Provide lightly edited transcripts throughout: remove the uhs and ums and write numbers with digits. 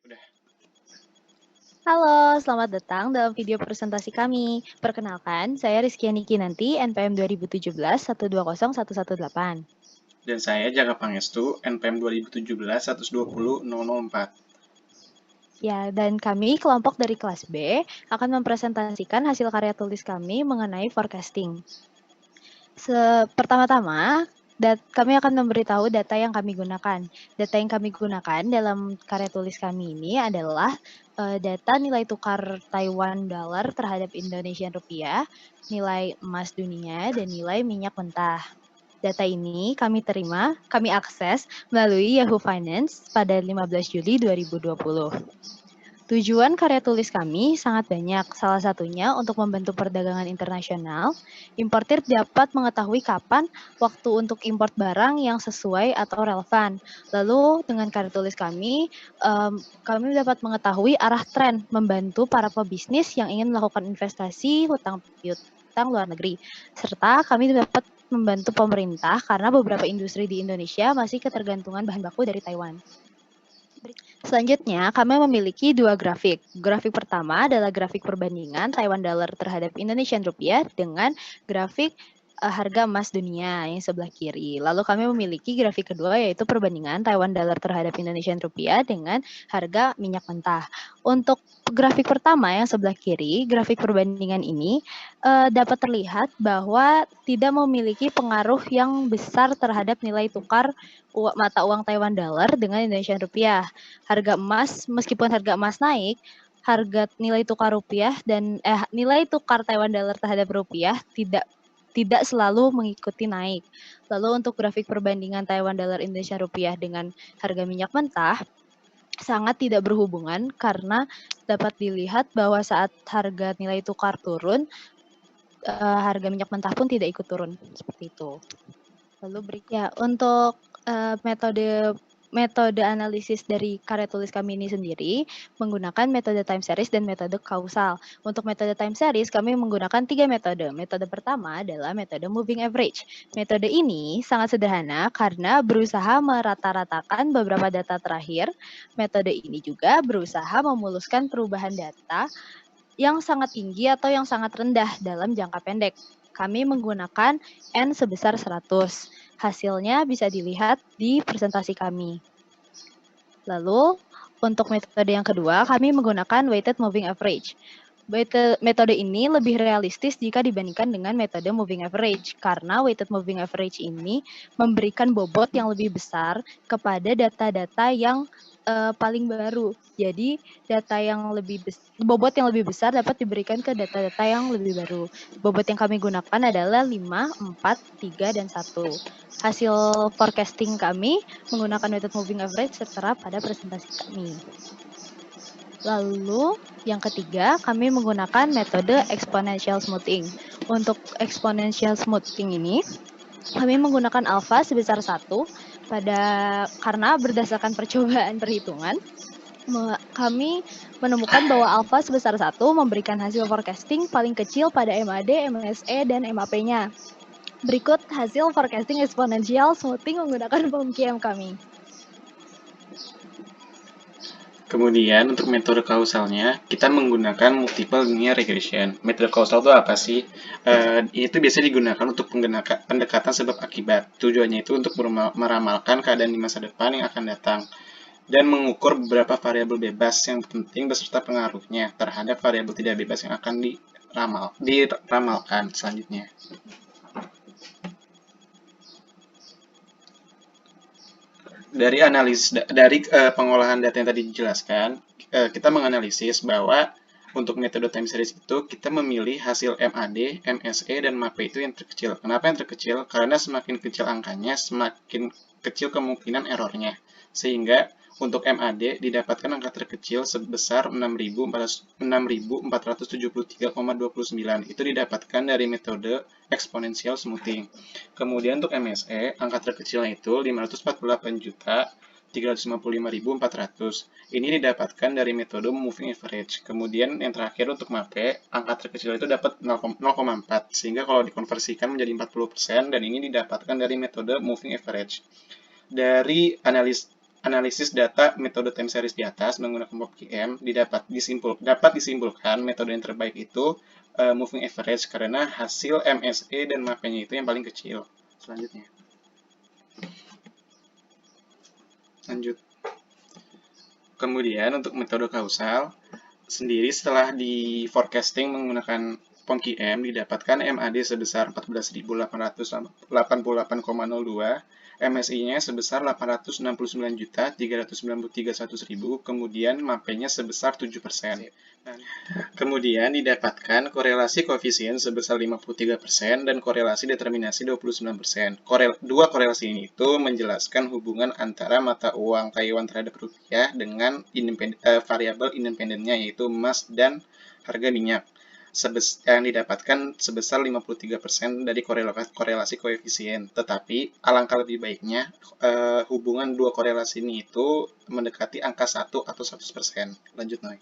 Udah. Halo, selamat datang dalam video presentasi kami. Perkenalkan, saya Rizkyani Kinanti, NPM 2017 120118. Dan saya Jaka Pangestu, NPM 2017 120 004. Ya, dan kami kelompok dari kelas B akan mempresentasikan hasil karya tulis kami mengenai forecasting. Pertama-tama, kami akan memberitahu data yang kami gunakan. Data yang kami gunakan dalam karya tulis kami ini adalah data nilai tukar Taiwan dollar terhadap Indonesian rupiah, nilai emas dunia, dan nilai minyak mentah. Data ini kami akses melalui Yahoo Finance pada 15 Juli 2020. Tujuan karya tulis kami sangat banyak, salah satunya untuk membantu perdagangan internasional. Importir dapat mengetahui kapan waktu untuk import barang yang sesuai atau relevan. Lalu dengan karya tulis kami dapat mengetahui arah tren, membantu para pebisnis yang ingin melakukan investasi hutang piutang luar negeri. Serta kami dapat membantu pemerintah karena beberapa industri di Indonesia masih ketergantungan bahan baku dari Taiwan. Selanjutnya, kami memiliki dua grafik. Grafik pertama adalah grafik perbandingan Taiwan dollar terhadap Indonesian rupiah dengan grafik harga emas dunia yang sebelah kiri. Lalu kami memiliki grafik kedua yaitu perbandingan Taiwan dollar terhadap Indonesian rupiah dengan harga minyak mentah. Untuk grafik pertama yang sebelah kiri, grafik perbandingan ini dapat terlihat bahwa tidak memiliki pengaruh yang besar terhadap nilai tukar mata uang Taiwan dollar dengan Indonesian rupiah. Meskipun harga emas naik, harga nilai tukar rupiah dan nilai tukar Taiwan dollar terhadap rupiah tidak selalu mengikuti naik. Lalu untuk grafik perbandingan Taiwan dollar Indonesia rupiah dengan harga minyak mentah sangat tidak berhubungan karena dapat dilihat bahwa saat harga nilai tukar turun, harga minyak mentah pun tidak ikut turun seperti itu. Lalu untuk metode analisis dari karya tulis kami ini sendiri menggunakan metode time series dan metode kausal. Untuk metode time series kami menggunakan 3 metode. Metode pertama adalah metode moving average. Metode ini sangat sederhana karena berusaha merata-ratakan beberapa data terakhir. Metode ini juga berusaha memuluskan perubahan data yang sangat tinggi atau yang sangat rendah dalam jangka pendek. Kami menggunakan N sebesar 100. Hasilnya bisa dilihat di presentasi kami. Lalu, untuk metode yang kedua, kami menggunakan weighted moving average. Metode ini lebih realistis jika dibandingkan dengan metode moving average, karena weighted moving average ini memberikan bobot yang lebih besar kepada data-data yang paling baru. Jadi, bobot yang lebih besar dapat diberikan ke data-data yang lebih baru. Bobot yang kami gunakan adalah 5, 4, 3, dan 1. Hasil forecasting kami menggunakan weighted moving average tertera pada presentasi kami. Lalu, yang ketiga, kami menggunakan metode exponential smoothing. Untuk exponential smoothing ini, kami menggunakan alpha sebesar 1 karena berdasarkan percobaan perhitungan, kami menemukan bahwa alpha sebesar 1 memberikan hasil forecasting paling kecil pada MAD, MSE, dan MAP-nya. Berikut hasil forecasting exponential smoothing menggunakan PMQM kami. Kemudian untuk metode kausalnya, kita menggunakan multiple linear regression. Metode kausal itu apa sih? Itu biasanya digunakan untuk pendekatan sebab akibat. Tujuannya itu untuk meramalkan keadaan di masa depan yang akan datang dan mengukur beberapa variabel bebas yang penting beserta pengaruhnya terhadap variabel tidak bebas yang akan diramalkan selanjutnya. Dari pengolahan data yang tadi dijelaskan, kita menganalisis bahwa untuk metode time series itu kita memilih hasil MAD, MSE, dan MAP itu yang terkecil. Kenapa yang terkecil? Karena semakin kecil angkanya, semakin kecil kemungkinan errornya. Sehingga untuk MAD didapatkan angka terkecil sebesar 6.473,29. Itu didapatkan dari metode exponential smoothing. Kemudian untuk MSE, angka terkecilnya itu 548.355.400. Ini didapatkan dari metode moving average. Kemudian yang terakhir untuk MAPE, angka terkecil itu dapat 0,4, sehingga kalau dikonversikan menjadi 40%, dan ini didapatkan dari metode moving average. Dari analisis data metode time series di atas menggunakan POPQM dapat disimpulkan metode yang terbaik itu moving average karena hasil MSE dan MAP-nya itu yang paling kecil. Selanjutnya. Lanjut. Kemudian untuk metode kausal sendiri setelah di forecasting menggunakan POPQM didapatkan MAD sebesar 14.888,02, MSI-nya sebesar 869.393.100.000, kemudian MAP-nya sebesar 7%. Kemudian didapatkan korelasi koefisien sebesar 53% dan korelasi determinasi 29%. Dua korelasi ini itu menjelaskan hubungan antara mata uang Taiwan terhadap rupiah dengan variabel independennya yaitu emas dan harga minyak yang didapatkan sebesar 53% dari korelasi koefisien. Tetapi alangkah lebih baiknya hubungan dua korelasi ini itu mendekati angka 1 atau 100%. Lanjut, Noy.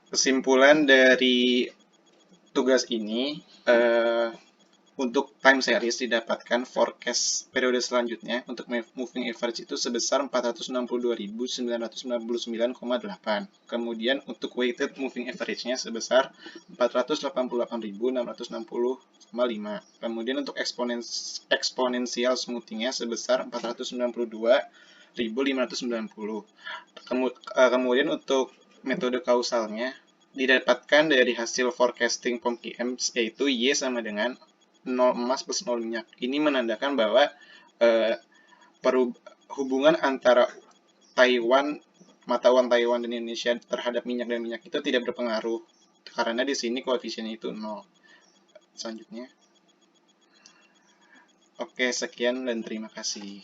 Kesimpulan dari tugas ini, untuk time series didapatkan forecast periode selanjutnya untuk moving average itu sebesar 462.999,8. Kemudian untuk weighted moving average-nya sebesar 488.660,5. Kemudian untuk exponential smoothing-nya sebesar 492.590. Kemudian untuk metode kausalnya didapatkan dari hasil forecasting POPQM yaitu Y sama dengan 0 emas plus 0 minyak. Ini menandakan bahwa hubungan antara mata uang Taiwan dan Indonesia terhadap minyak dan minyak itu tidak berpengaruh karena di sini koefisiennya itu 0. Selanjutnya. Oke, sekian dan terima kasih.